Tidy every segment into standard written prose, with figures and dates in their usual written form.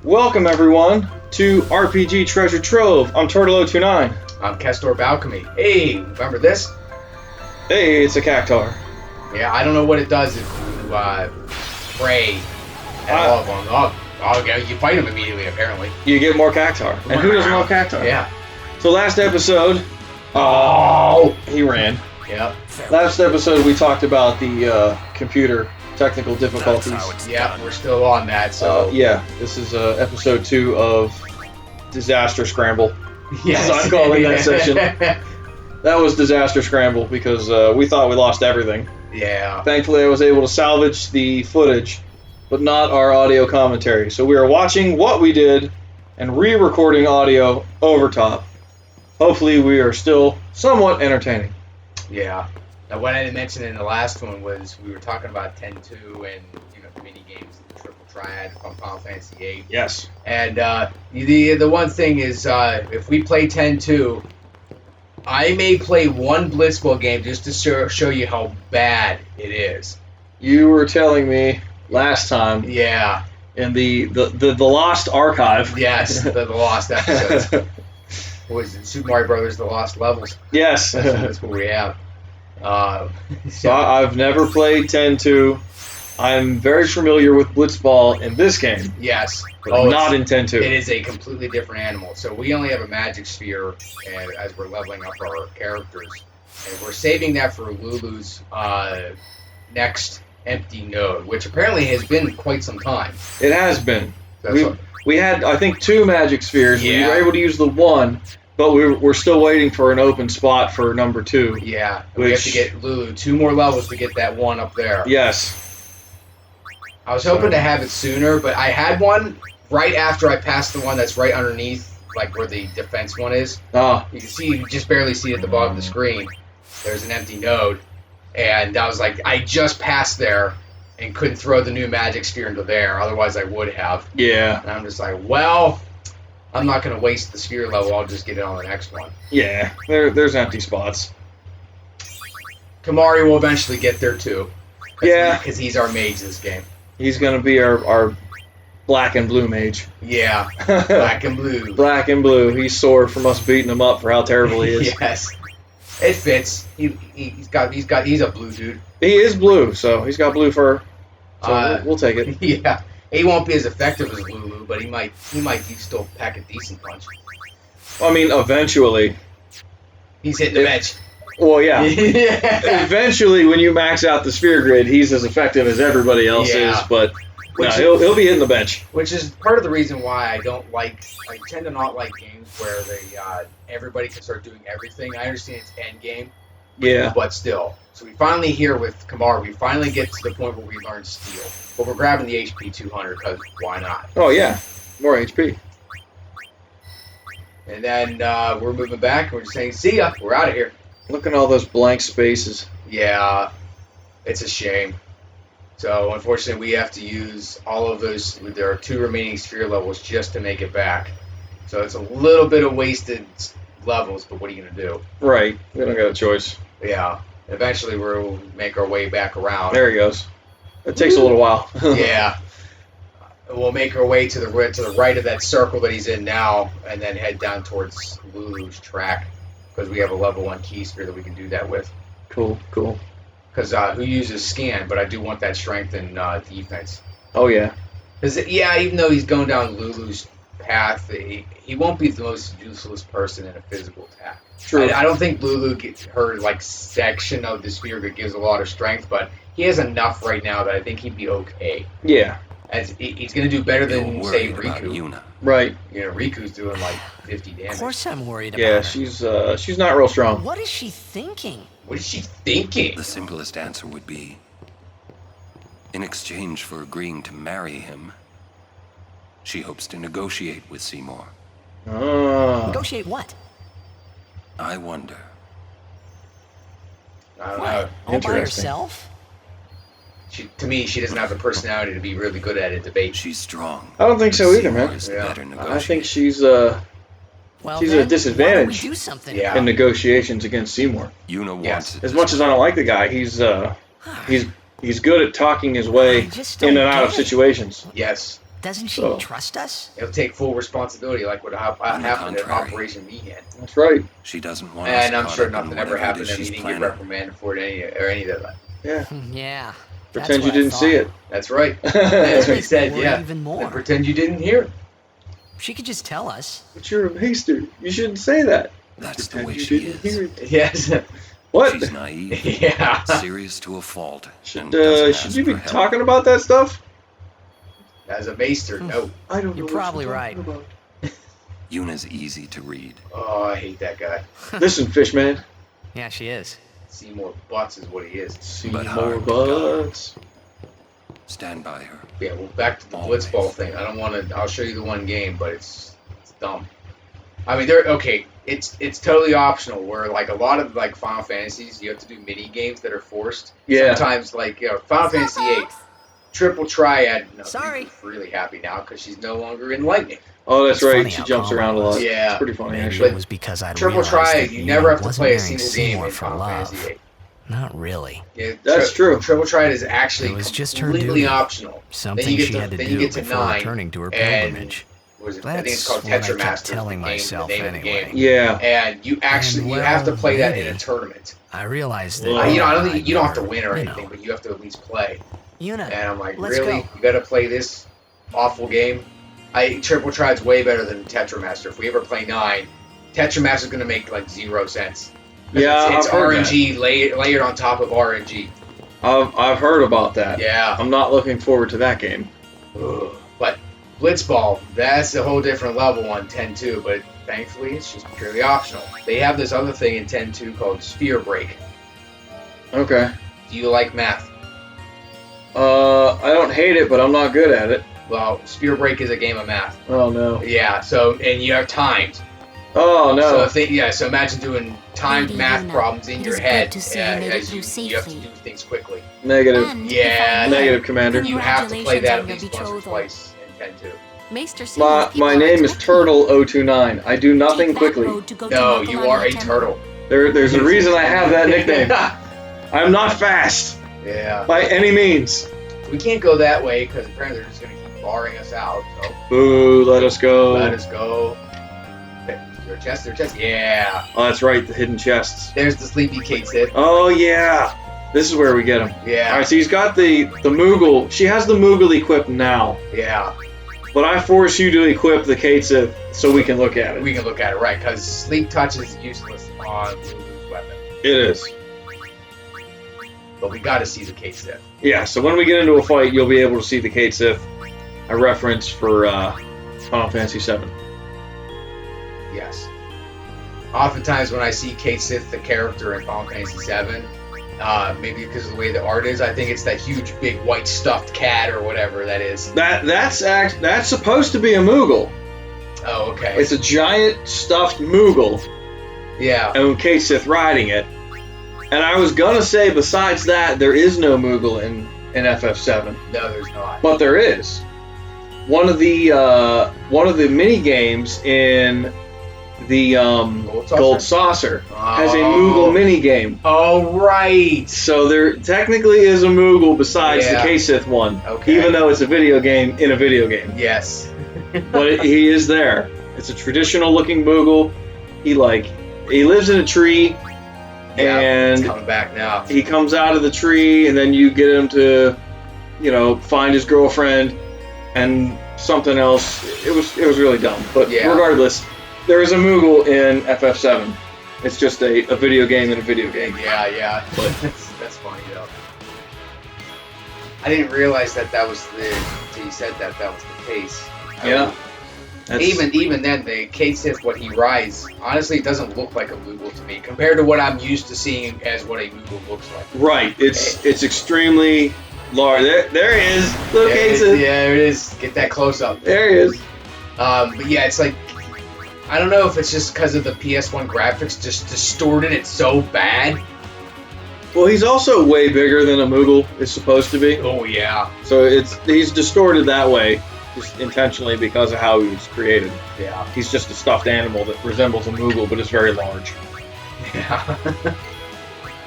Welcome everyone to RPG Treasure Trove. I'm Turtle029. I'm Kestor Balcony. Hey, remember this? Hey, it's a cactar. Yeah, I don't know what it does if you pray at all of them. Oh, yeah, you fight them immediately, apparently. You get more cactar. And who doesn't love cactar? Yeah. So last episode... he ran. Yep. Last episode we talked about the computer technical difficulties. Yeah, we're still on that, so... yeah, this is episode 2 of Disaster Scramble. Yes. As I'm calling that section. That was Disaster Scramble because we thought we lost everything. Yeah. Thankfully I was able to salvage the footage, but not our audio commentary. So we are watching what we did and re-recording audio over top. Hopefully we are still somewhat entertaining. Yeah. Now, what I didn't mention in the last one was we were talking about 10-2 and, the mini games, the triple triad from Final Fantasy VIII. Yes. And the one thing is, if we play 10-2, I may play one Blitzball game just to show you how bad it is. You were telling me last time. Yeah. In the Lost Archive. Yes, the Lost episodes. What was it? Super Mario Brothers: The Lost Levels. Yes. That's what we have. So I've never played 10-2. I'm very familiar with Blitzball in this game. Yes. But not in 10-2. It is a completely different animal. So we only have a magic sphere as we're leveling up our characters. And we're saving that for Lulu's next empty node, which apparently has been quite some time. It has been. That's We had, I think, 2 magic spheres. Yeah. We were able to use the 1, but we're still waiting for an open spot for number 2. Yeah. We have to get Lulu 2 more levels to get that 1 up there. Yes. I was hoping to have it sooner, but I had one right after I passed the one that's right underneath, like where the defense one is. Oh. You just barely see it at the bottom of the screen. There's an empty node. And I was like, I just passed there and couldn't throw the new magic sphere into there. Otherwise, I would have. Yeah. And I'm just like, well, I'm not going to waste the sphere level. I'll just get it on the next one. Yeah. There's empty spots. Kamari will eventually get there, too. Yeah. Because he's our mage this game. He's going to be our black and blue mage. Yeah. Black and blue. Black and blue. He's sore from us beating him up for how terrible he is. Yes. It fits. He's a blue dude. He is blue, so he's got blue fur. So we'll take it. Yeah. He won't be as effective as Lulu, but he might still pack a decent punch. I mean, eventually. He's hitting the bench. Well, yeah. Yeah. Eventually, when you max out the sphere grid, he's as effective as everybody else is, but he'll be hitting the bench. Which is part of the reason why I tend to not like games where everybody can start doing everything. I understand it's end game. Yeah. But still. So we finally here with Kamar, we finally get to the point where we learn steal. But we're grabbing the HP 200 because why not? Oh, yeah. More HP. And then we're moving back and we're just saying, see ya, we're out of here. Look at all those blank spaces. Yeah, it's a shame. So unfortunately we have to use all of those. There are 2 remaining sphere levels just to make it back. So it's a little bit of wasted levels, but what are you going to do? Right. We don't got a choice. Yeah. Eventually we'll make our way back around. There he goes. It takes a little while. Yeah. We'll make our way to the right of that circle that he's in now, and then head down towards Lulu's track, because we have a level 1 key sphere that we can do that with. Cool. Because who uses scan, but I do want that strength and defense. Oh, yeah. Because, even though he's going down Lulu's path, he won't be the most useless person in a physical attack. True. I don't think Lulu gets her section of the sphere that gives a lot of strength, but he has enough right now that I think he'd be okay. Yeah. As he's going to do better than, say, Riku. Right. Riku's doing 50 damage. Of course I'm worried about her. Yeah, she's not real strong. What is she thinking? What is she thinking? The simplest answer would be, in exchange for agreeing to marry him, she hopes to negotiate with Seymour. Oh. Negotiate what? I wonder. I don't know. All by herself? To me, she doesn't have the personality to be really good at a debate. She's strong. I don't think so either, man. I think she's a disadvantage do something in negotiations against Seymour. Yuna wants it. As much as I don't like the guy, he's he's good at talking his I way just in don't and out of get it. situations. Yes. Doesn't she So- trust us? He'll take full responsibility, like what happened at contrary. Operation Meathead. That's right. She doesn't want us And I'm caught sure up in nothing ever whatever it happened is and he she's didn't get planning. reprimanded for it or any of that. Yeah. Yeah. Pretend you didn't see it. That's right. That's what he said, Or yeah. even more. And pretend you didn't hear it. She could just tell us. But you're a maester. You shouldn't say that. That's the Pretend way you she didn't is. hear it. Yes. What? She's naive, Yeah. serious to a fault, and Should doesn't should ask you be for help. talking about that stuff? As a maester, no. I don't know. You're what probably you're right. talking Yuna's easy to read. Oh, I hate that guy. about. Listen, Fishman. Yeah, she is. Seymour Butts is what he is. See But more hard to guard. butts. Stand by her. Yeah, well, back to the Always. Blitzball thing. I don't want to. I'll show you the one game, but it's dumb. I mean, they're okay. It's totally optional. Where like a lot of like Final Fantasies, you have to do mini games that are forced. Yeah. Sometimes like Final Fantasy VIII, Triple Triad. No, Sorry. She's really happy now because she's no longer in Lightning. Oh, that's It's right. funny She how jumps calm around a it was. lot. Yeah. It's pretty funny, Maybe actually. it was because I'd Triple realized Triad, that you never have to wasn't play a marrying single game Seymour in for Final love. Fantasy VIII. Not really. Yeah, That's true. Triple Triad is actually It was just her completely duty. optional. Something Then you get she to- had to then you do get to before 9, returning to her and- pilgrimage. What is it? I think it's That's called what I kept Tetramaster. telling the name, myself the name of the anyway. game. Yeah. And you actually you have to well, play that in a maybe. tournament. I realized that. Well, I don't think I'd you don't have to never, win or you anything, know. but you have to at least play. Yuna, And I'm like, let's really? go. You got to play this awful game? Triple Triad's way better than Tetramaster. If we ever play 9, Tetramaster's going to make like 0 sense. Yeah, it's I've heard RNG layered on top of RNG. I've heard about that. Yeah. I'm not looking forward to that game. Ugh. But Blitzball, that's a whole different level on 10.2, but thankfully it's just purely optional. They have this other thing in 10.2 called Sphere Break. Okay. Do you like math? I don't hate it, but I'm not good at it. Well, Sphere Break is a game of math. Oh no. Yeah, so, and you have timed. Oh no. So, so imagine doing timed Lady math Yuna, problems in it your is head good to see you made it as through you have to safely. do things quickly. Negative. And Yeah, if I may, Negative, Commander. You have to play that at Congratulations least on your once or betrothal. twice in 10.2. Maester says My people are name is expecting Turtle029. I do nothing Take that quickly. road to go to No, you are a Makalani Temple. turtle. There's a reason I have that nickname. I'm not fast Yeah. by any means. We can't go that way because apparently they're just going to keep barring us out. So Boo, let us go. let us go. Their chest, Yeah. Oh, that's right, the hidden chests. There's the Sleepy Kate Sith. Oh yeah. This is where we get him. Yeah. Alright, so he's got the Moogle. She has the Moogle equipped now. Yeah. But I force you to equip the Kate Sith so we can look at it. We can look at it, right, because Sleep Touch is useless on Lulu's weapon. It is. But we got to see the Kate Sith. Yeah, so when we get into a fight, you'll be able to see the Kate Sith. A reference for Final Fantasy VII. Yes. Oftentimes when I see Kate Sith, the character in Final Fantasy VII, maybe because of the way the art is, I think it's that huge, big, white stuffed cat or whatever that is. That's supposed to be a Moogle. Oh, okay. It's a giant stuffed Moogle, Yeah. and Kate Sith riding it. And I was gonna say, besides that, there is no Moogle in FF7, No, there's not. but there is. One of the mini games in the Gold Saucer has a Moogle mini game. Oh, right. So there technically is a Moogle besides Yeah. the K-Sith one, Okay. even though it's a video game in a video game. Yes. But he is there. It's a traditional looking Moogle. He lives in a tree, Yeah, it's and coming back now. he comes out of the tree, and then you get him to, find his girlfriend and something else. It was really dumb. But Yeah. regardless, there is a Moogle in FF7. It's just a video game in a video game. Yeah. But that's funny though. I didn't realize that was until you said that was the case. Yeah. That's- Even then, the Kate Sith, what he rides, honestly, it doesn't look like a Moogle to me compared to what I'm used to seeing as what a Moogle looks like. Right. It's extremely large. There he is. Look, Yeah, Kateson. there it is. Get that close up. There he is. But yeah, it's like, I don't know if it's just because of the PS1 graphics just distorted it so bad. Well, he's also way bigger than a Moogle is supposed to be. Oh yeah. So he's distorted that way, just intentionally because of how he was created. Yeah. He's just a stuffed animal that resembles a Moogle, but is very large. Yeah.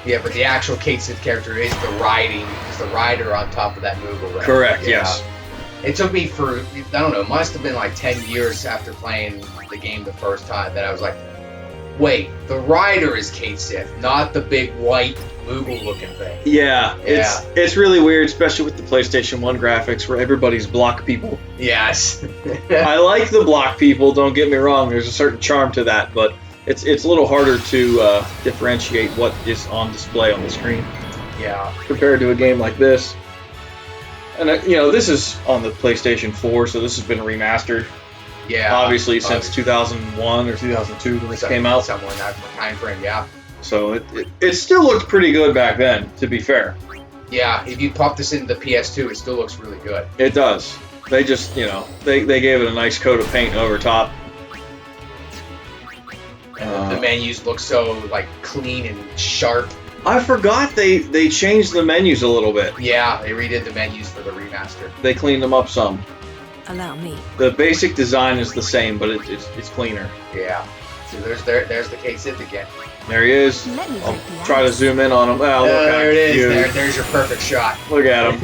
Yeah, but the actual Kate Sith character is the rider on top of that Moogle. Right? Correct. Yeah. Yes. It took me for, I don't know, it must have been like 10 years after playing the game the first time that I was like, wait, the rider is Kate Sith, not the big white Moogle looking thing. Yeah. It's really weird, especially with the PlayStation 1 graphics where everybody's block people. Yes. I like the block people, don't get me wrong. There's a certain charm to that, but it's a little harder to differentiate what is on display on the screen Yeah. compared to a game like this. And this is on the PlayStation 4, so this has been remastered. Yeah. Obviously, since 2001 or 2002 when this came out. Somewhere in that time frame, yeah. So it still looked pretty good back then, to be fair. Yeah, if you pop this into the PS2, it still looks really good. It does. They just, they gave it a nice coat of paint over top. And the menus look so, like, clean and sharp. I forgot they changed the menus a little bit. Yeah, they redid the menus for the remaster. They cleaned them up some. Allow me. The basic design is the same, but it's cleaner. Yeah. So there's the Kate Sith again. There he is. Let me I'll break the try to ice. zoom in on him. Oh, look There at it is. you. There's your perfect shot. Look at him.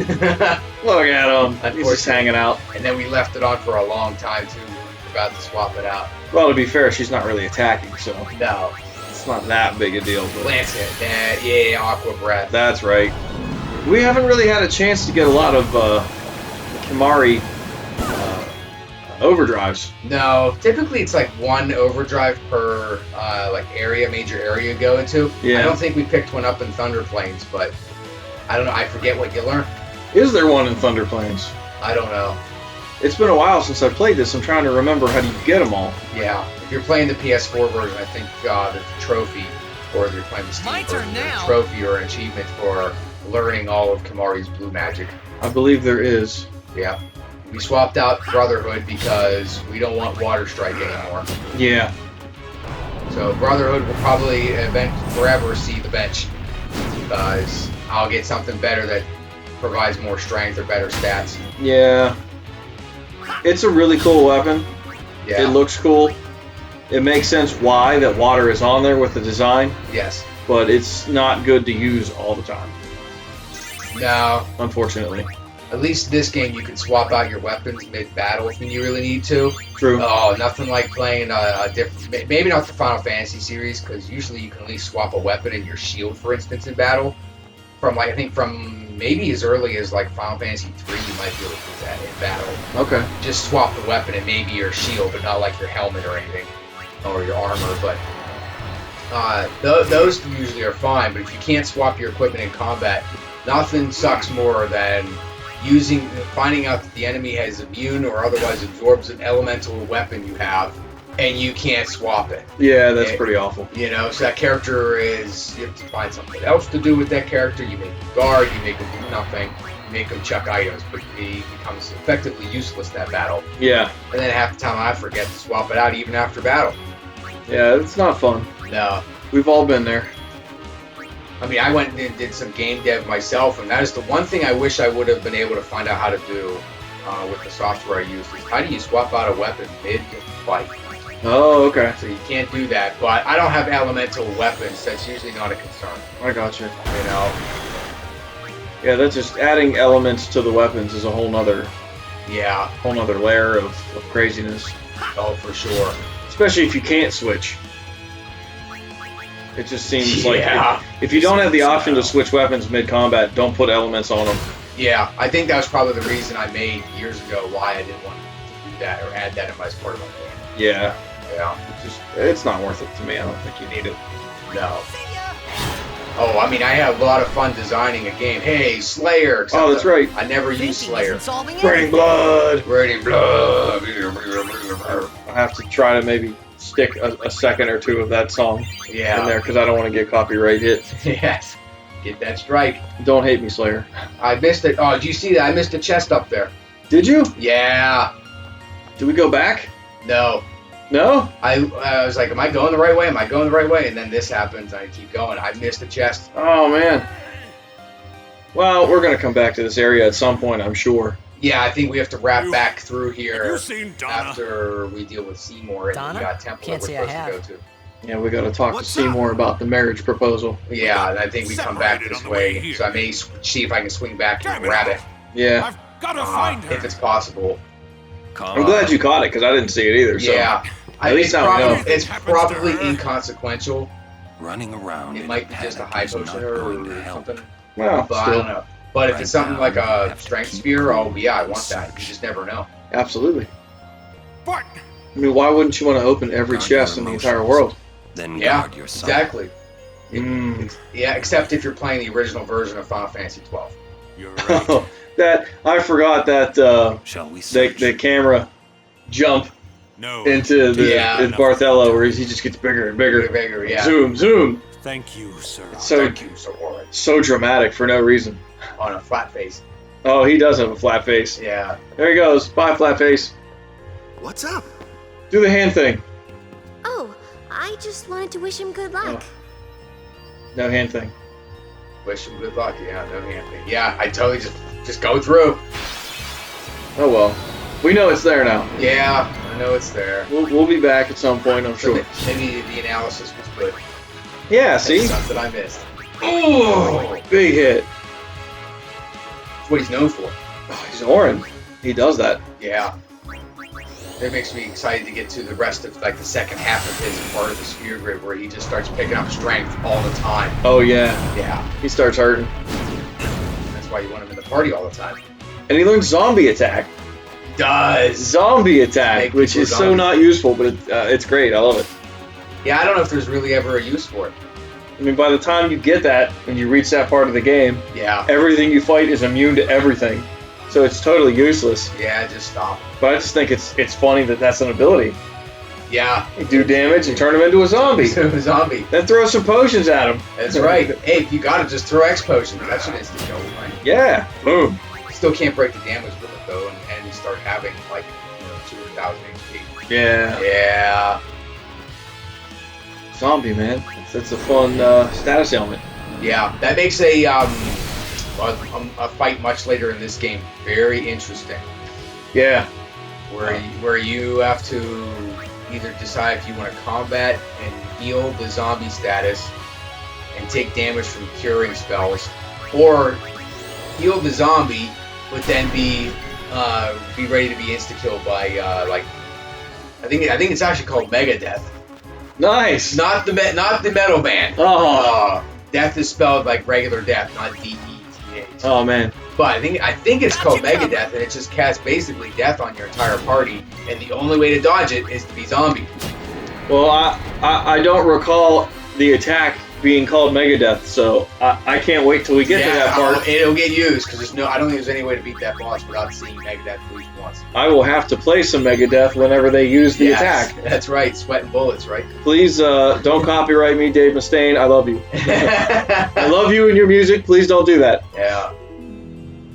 Look at him. He's just hanging out. And then we left it on for a long time, too. We were about to swap it out. Well, to be fair, she's not really attacking, so No. it's not that big a deal. But Lance it. Yeah, Aqua Breath. that's right. We haven't really had a chance to get a lot of Kimahri overdrives. No, typically it's like one overdrive per major area you go into. Yeah. I don't think we picked one up in Thunder Plains, but I don't know. I forget what you learn. Is there one in Thunder Plains? I don't know. It's been a while since I played this. I'm trying to remember how do you get them all. Yeah, if you're playing the PS4 version, I think there's a trophy, or if you're playing the Steam My turn version, there's now. a trophy or an achievement for learning all of Kimahri's blue magic. I believe there is. Yeah. We swapped out Brotherhood because we don't want Water Strike anymore. Yeah. So Brotherhood will probably forever see the bench because I'll get something better that provides more strength or better stats. Yeah. It's a really cool weapon. Yeah. It looks cool. It makes sense why that water is on there with the design, Yes. but it's not good to use all the time, No. unfortunately. At least this game you can swap out your weapons mid-battle when you really need to. True. Oh, nothing like playing a different... Maybe not the Final Fantasy series, because usually you can at least swap a weapon in your shield, for instance, in battle. I think from maybe as early as like Final Fantasy 3, you might be able to do that in battle. Okay. Just swap the weapon and maybe your shield, but not like your helmet or anything, or your armor. But those usually are fine. But if you can't swap your equipment in combat, nothing sucks more than finding out that the enemy has immune or otherwise absorbs an elemental weapon you have, and you can't swap it. Yeah, that's Yeah. pretty awful. So that character you have to find something else to do with that character. You make him guard, you make him do nothing, you make him chuck items, but he becomes effectively useless in that battle. Yeah. And then half the time I forget to swap it out even after battle. Yeah, it's not fun. No. We've all been there. I mean, I went and did some game dev myself, and that is the one thing I wish I would have been able to find out how to do with the software I used. Is how do you swap out a weapon mid-fight? Oh, okay. So you can't do that, but I don't have elemental weapons. That's usually not a concern, I got you. you know? Yeah, that's just adding elements to the weapons is a whole nother Yeah, layer of craziness. oh, for sure. Especially if you can't switch. It just seems like Yeah. if you don't have the option to switch weapons mid-combat, don't put elements on them. Yeah, I think that was probably the reason I made years ago why I didn't want to do that or add that as part of my game. Yeah, Yeah, it's not worth it to me. I don't think you need it. no. Oh, I mean, I had a lot of fun designing a game. Hey, Slayer! except Oh, that's right. I never used Thinking Slayer. isn't solving Bring anything. blood. Radiant blood. I have to try to maybe stick a second or two of that song in Yeah. there because I don't want to get copyright hit. Yes. Get that strike. Don't hate me, Slayer. I missed it. Oh, did you see that? I missed a chest up there. Did you? Yeah. Did we go back? No. No? I was like, am I going the right way? Am I going the right way? And then this happens. I keep going. I missed the chest. Oh, man. Well, we're going to come back to this area at some point, I'm sure. Yeah, I think we have to wrap back through Have here you seen Donna? after we deal with Seymour and Donna? the temple Can't that say we're I supposed to go to. Yeah, we got to talk to What's Seymour about the marriage proposal. Yeah, and I think we come back Separated this on the way way, here. so I may see if I can swing back and Damn it grab all. it, Yeah, I've got to find her. if it's possible. Come I'm glad on. you caught it because I didn't see it either. So. Yeah, At least now we know. It's Happens to probably her. inconsequential. Running around It in might be just a panic high is not potion going to or help. something. Well, But I don't still, know. But if Right it's something now, like you a have to strength keep spear, your oh yeah, I want that. You search. just never know. absolutely. But I mean, why wouldn't you want to open every Guard chest your in the entire emotions. world? Then Yeah, guard your son. exactly. Mm. Yeah, except if you're playing the original version of Final Fantasy 12. you're right. That I forgot that Shall we the search? the camera jump No. into the Yeah. in Barthelo where he just gets bigger and bigger. Bigger, yeah. Zoom, zoom. Thank you, sir. So Thank you, so hard. so dramatic for no reason. On a flat face. Oh, he does have a flat face. Yeah. There he goes. Bye, flat face. What's up? Do the hand thing. Oh, I just wanted to wish him good luck. No hand thing. Wish him good luck. Yeah, no hand thing. Yeah, I totally just go through. Oh well. We know it's there now. Yeah, I know it's there. We'll be back at some point, I'm So sure. maybe the analysis was good. Yeah, That's see? something I missed. Oh, Big hit. that's what he's known for. Oh, he's Orin. He does that. Yeah. That makes me excited to get to the rest of like the second half of his part of the Sphere Grid where he just starts picking up strength all the time. Oh yeah. Yeah. He starts hurting. That's why you want him in the party all the time. And he learns zombie attack. He does. Zombie attack, Make which people is so zombies. not useful, but it's great. I love it. Yeah, I don't know if there's really ever a use for it. I mean, by the time you get that and you reach that part of the game, Yeah. everything you fight is immune to everything. So it's totally useless. Yeah, just stop. But I just think it's funny that that's an ability. Yeah. You do damage and turn him into a zombie. Zombie. Then throw some potions at him. That's right. Hey, if you gotta just throw X potion. That's an instant kill, right? Yeah. Boom. Still can't break the damage with it though, and you start having like 2,000 HP. Yeah. Yeah. Zombie, man. That's a fun status ailment. Yeah. That makes a fight much later in this game very interesting, Yeah. where you have to either decide if you want to combat and heal the zombie status and take damage from curing spells, or heal the zombie but then be ready to be insta killed by like I think it's actually called Mega Death. Nice. Not the metal band. Oh. Death is spelled like regular death, not D-E-T-H. Oh man. But I think it's called Mega Death, and it just casts basically death on your entire party, and the only way to dodge it is to be zombie. Well, I don't recall the attack being called Megadeth, so I can't wait till we get to that part. It'll get used because I don't think there's any way to beat that boss without seeing Mega Death at least once. I will have to play some Megadeth whenever they use the Yes, attack. That's right, sweat and bullets, right? Please don't copyright me, Dave Mustaine. I love you. I love you and your music. Please don't do that. Yeah.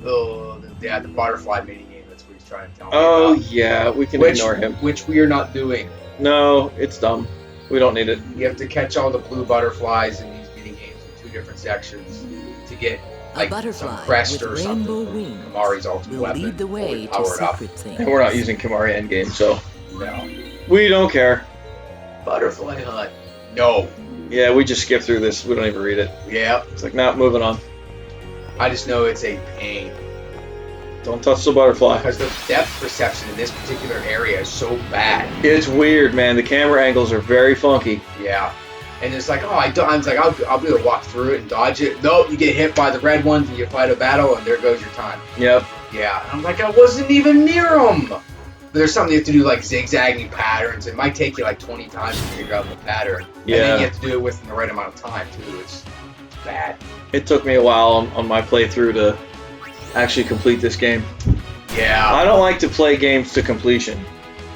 Oh, the butterfly minigame. That's what he's trying to tell me Oh about. yeah, we can Which, ignore him. Which we are not doing. No, it's dumb. We don't need it. You have to catch all the blue butterflies in these mini games in 2 different sections to get A like butterfly some crest with or something rainbow from wings Kamari's ultimate will weapon. lead the way to power it up. secret things. And we're not using Kimari Endgame, so No. we don't care. Butterfly hunt. No. Yeah, we just skip through this. We don't even read it. Yeah. It's like, nah, moving on. I just know it's a pain Don't touch the butterfly. because the depth perception in this particular area is so bad. It's weird, man. The camera angles are very funky. Yeah. And it's like, I'm like, I'll be able to walk through it and dodge it. Nope, you get hit by the red ones and you fight a battle and there goes your time. Yep. Yeah. And I'm like, I wasn't even near them. But there's something you have to do like zigzagging patterns. It might take you like 20 times to figure out the pattern. And then Yeah. you have to do it within the right amount of time too. It's bad. It took me a while on my playthrough to actually complete this game. Yeah. I don't like to play games to completion.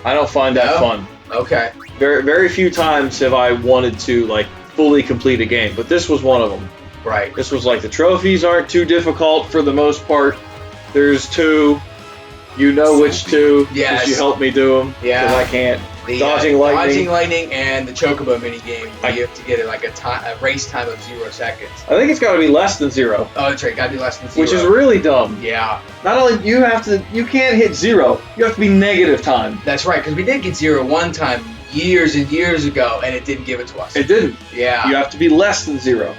I don't find that No? fun. Okay. Very, very few times have I wanted to like fully complete a game, but this was one of them. Right. This was like the trophies aren't too difficult for the most part. There's 2. You know which 2. Yes. 'Cause you helped me do them. Yeah. Because I can't. The Dodging lightning. Dodging lightning and the chocobo minigame, where you have to get it like a race time of 0 seconds. I think it's got to be less than 0, Oh, that's right. Gotta be less than 0. which is really dumb. Yeah, Not only you can't hit 0. You have to be negative time. that's right. Because we did get 0 one time years and years ago, and it didn't give it to us. It didn't. Yeah. You have to be less than 0.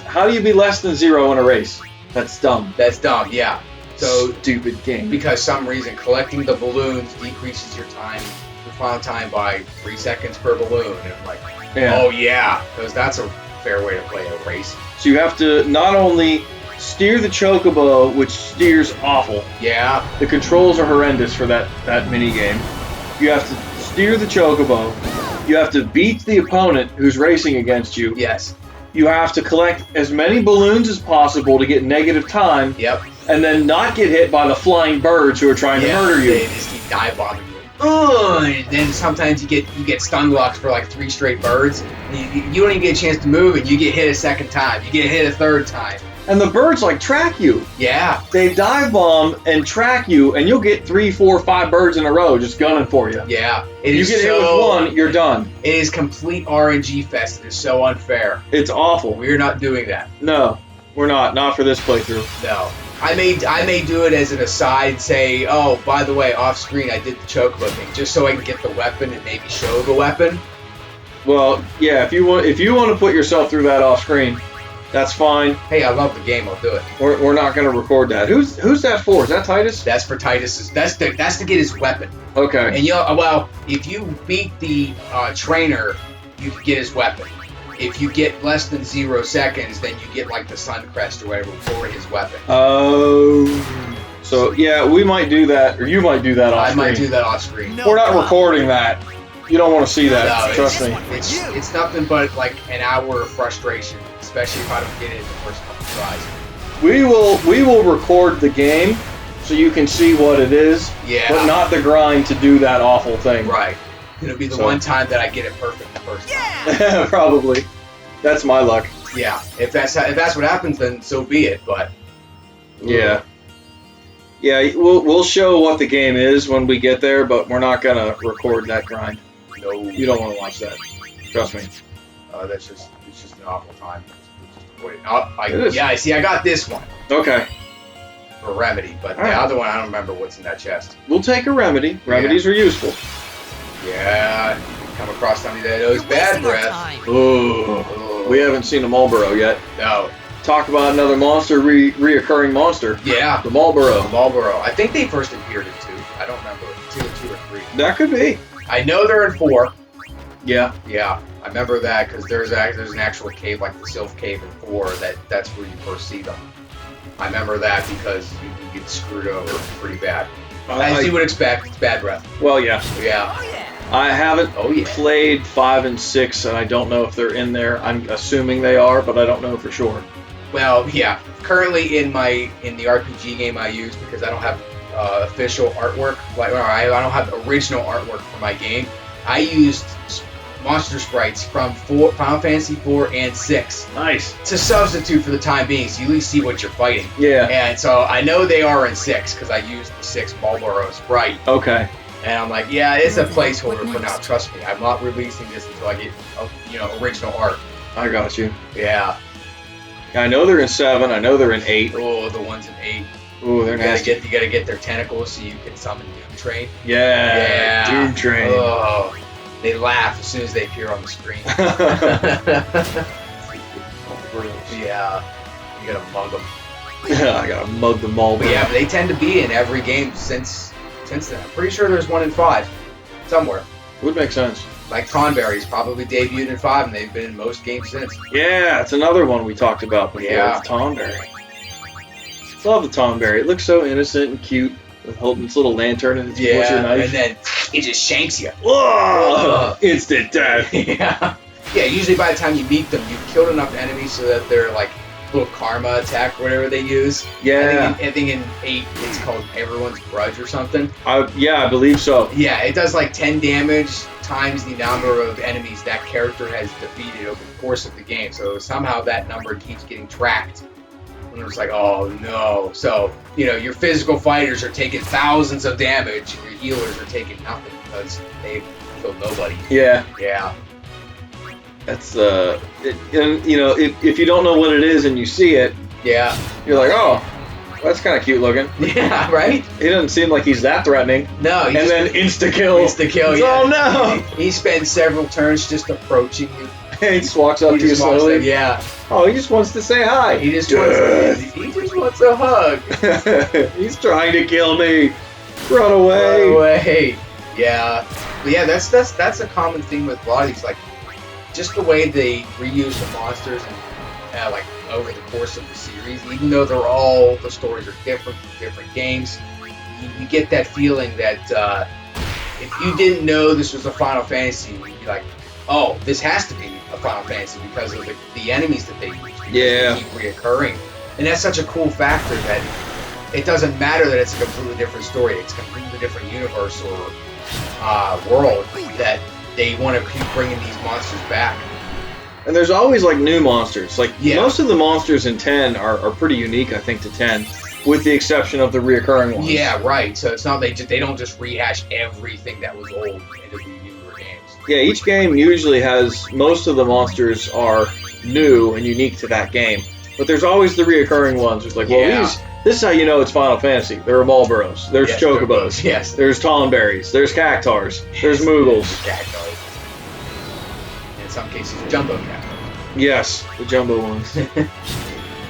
How do you be less than 0 in a race? That's dumb. That's dumb, yeah. So, Stupid game. because some reason collecting the balloons decreases your final time by 3 seconds per balloon. And I'm like, Yeah. oh yeah, because that's a fair way to play a race. So you have to not only steer the chocobo, which steers awful. Yeah, The controls are horrendous for that mini game. You have to steer the chocobo. You have to beat the opponent who's racing against you. yes, You have to collect as many balloons as possible to get negative time, yep. and then not get hit by the flying birds who are trying to murder you. They just keep dive bombing you. Ugh, and then sometimes you get stun locks for like 3 straight birds. You don't even get a chance to move, and you get hit a second time. You get hit a third time. And the birds like track you. Yeah, They dive bomb and track you, and you'll get 3, 4, 5 birds in a row just gunning for you. yeah. You get hit with one, you're done. It is complete RNG fest. It is so unfair. It's awful. We're not doing that. No, we're not. Not for this playthrough. No. I may do it as an aside, say, oh, by the way, off screen I did the chocobo thing, just so I can get the weapon and maybe show the weapon. Well, yeah. If you want to put yourself through that off screen, that's fine. Hey, I love the game. I'll do it. We're not going to record that. Who's that for? Is that Titus? That's for Titus's. That's to get his weapon. Okay. And if you beat the trainer, you can get his weapon. If you get less than 0 seconds, then you get like the sun crest or whatever for his weapon. Oh. So yeah, we might do that, or you might do that off I screen. might do that off screen. No. We're not recording that. You don't want to see that. No, Trust me. It's nothing but like an hour of frustration, especially if I don't get it in the first couple tries. We will record the game so you can see what it is, Yeah. but not the grind to do that awful thing. Right. It'll be the So- one time that I get it perfect the first time. Probably. That's my luck. Yeah. If that's what happens, then so be it. But Yeah. Yeah, we'll show what the game is when we get there, but we're not gonna record that grind. no, You don't want to watch that. Trust me. it's just an awful time. Wait, It is. yeah. I see. I got this one Okay. for Remedy, but All right. the other one I don't remember what's in that chest. We'll take a remedy. Remedies are useful. Yeah. Come across somebody that knows bad breath. Oh. Oh, We haven't seen a Marlboro yet. No. Talk about another monster, reoccurring monster. Yeah. The Marlboro. Marlboro. I think they first appeared in 2. I don't remember. 2 or 3. That could be. I know they're in 4. Yeah. Yeah, I remember that because there's an actual cave like the Sylph Cave in 4 that's where you first see them. I remember that because you can get screwed over pretty bad. As you would expect, it's bad breath. Well, yeah. Yeah. I haven't Oh yeah. played 5 and 6, and I don't know if they're in there. I'm assuming they are, but I don't know for sure. Well, yeah. Currently in the RPG game I use because I don't have official artwork. I don't have original artwork for my game. I used monster sprites from Final Fantasy 4 and 6 Nice. to substitute for the time being, so you at least see what you're fighting. Yeah. And so I know they are in 6 because I used the 6 Marlboro Sprite. Okay. And I'm like, yeah, it's a placeholder for now. Trust me, I'm not releasing this until I get, original art. I got you. Yeah. I know they're in 7. I know they're in 8. Oh, the ones in 8. Ooh, they're nasty. You gotta get their tentacles so you can summon Doom Train. Yeah. Doom Train. Oh, they laugh as soon as they appear on the screen. Yeah. You gotta mug them. I gotta mug them all. But yeah, but they tend to be in every game since then. I'm pretty sure there's one in 5 somewhere. Would make sense. Like Tonberry's probably debuted in 5, and they've been in most games since. Yeah, it's another one we talked about before. Yeah. It's Tonberry. Love the Tonberry. It looks so innocent and cute with holding its little lantern and its butcher Yeah, knife. and then it just shanks you. Whoa! Instant death. Yeah. Yeah, usually by the time you meet them, you've killed enough enemies so that they're like little karma attack, whatever they use. Yeah. I think in 8, it's called Everyone's Grudge or something. I believe so. Yeah, it does like 10 damage times the number of enemies that character has defeated over the course of the game. So somehow that number keeps getting tracked. And it's like, oh no. So, your physical fighters are taking thousands of damage and your healers are taking nothing because they've killed nobody. Yeah. Yeah. That's if you don't know what it is and you see it, Yeah. you're like, oh, That's kind of cute looking. Yeah, right? He doesn't seem like he's that threatening. No, And then insta-kill. Insta-kill, yeah. Oh, no! He spends several turns just approaching you. He just walks up He to you just walks slowly. up, yeah. Oh, he just wants to say hi. He just wants a hug. He's trying to kill me. Run away. Run away. Yeah. But yeah, that's a common thing with a lot of these, like, just the way they reuse the monsters and like over the course of the series, even though the stories are different from different games, you get that feeling that if you didn't know this was a Final Fantasy, you'd be like, oh, this has to be a Final Fantasy because of the enemies that they use. Because Yeah. they keep reoccurring. And that's such a cool factor that it doesn't matter that it's a completely different story. It's a completely different universe or world that they want to keep bringing these monsters back. And there's always like new monsters. Like Yeah. most of the monsters in 10 are pretty unique, I think, to 10, with the exception of the reoccurring ones. Yeah, right. So it's not they don't just rehash everything that was old into the newer games. Yeah, each game usually has, most of the monsters are new and unique to that game. But there's always the reoccurring ones. It's like, well, Yeah. this is how you know it's Final Fantasy. There are Malboros, there's Yes, Chocobos, Yes. there's Tonberries, there's Cactars, there's Moogles. Cactuars. In some cases, jumbo cactuars. Yes, the jumbo ones.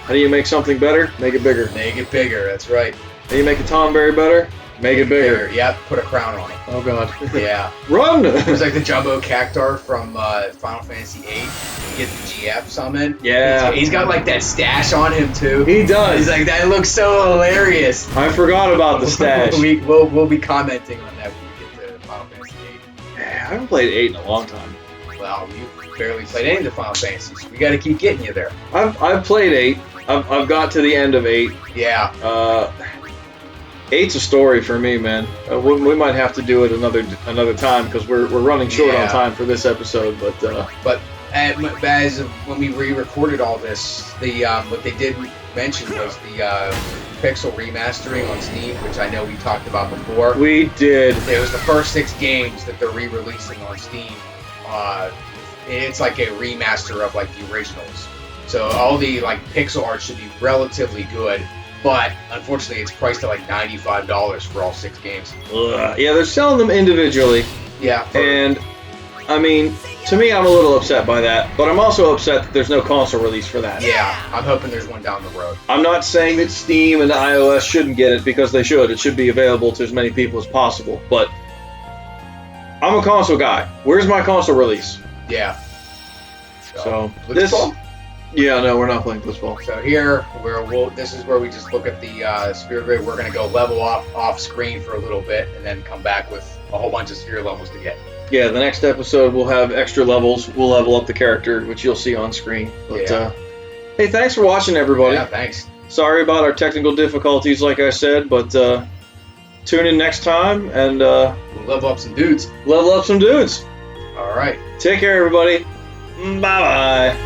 How do you make something better? Make it bigger. Make it bigger. That's right. How do you make a Tonberry better? Make it bigger. Yep. Put a crown on it. Oh god. Yeah. Run! It was like the jumbo cactar from Final Fantasy VIII. You get the GF summon. Yeah. He's got like that stash on him too. He does. He's like, that looks so hilarious. I forgot about the stash. we'll be commenting on that when we get to Final Fantasy VIII. I haven't played 8 in a long time. Well, you barely played any of the Final Fantasies. We got to keep getting you there. I've played 8. I've got to the end of 8. Yeah. 8's a story for me, man. We might have to do it another time because we're running short on Yeah. time for this episode. But As when we re-recorded all this, the what they did mention was the Pixel remastering on Steam, which I know we talked about before. we did. It was the first 6 games that they're re-releasing on Steam. It's like a remaster of like the originals. So all the like pixel art should be relatively good, but unfortunately it's priced at like $95 for all 6 games. Yeah, they're selling them individually, Yeah. and I mean, to me, I'm a little upset by that. But I'm also upset that there's no console release for that. Yeah, I'm hoping there's one down the road. I'm not saying that Steam and iOS shouldn't get it because they should. It should be available to as many people as possible. But I'm a console guy. Where's my console release? Yeah. So Let's go. Yeah, no, we're not playing Blitzball. So here, this is where we just look at the Sphere Grid. We're going to go level off screen for a little bit and then come back with a whole bunch of sphere levels to get. Yeah, the next episode we'll have extra levels. We'll level up the character, which you'll see on screen. But Yeah. hey, thanks for watching, everybody. Yeah, thanks. Sorry about our technical difficulties, like I said, but tune in next time and We'll level up some dudes. level up some dudes. All right. Take care, everybody. Bye-bye.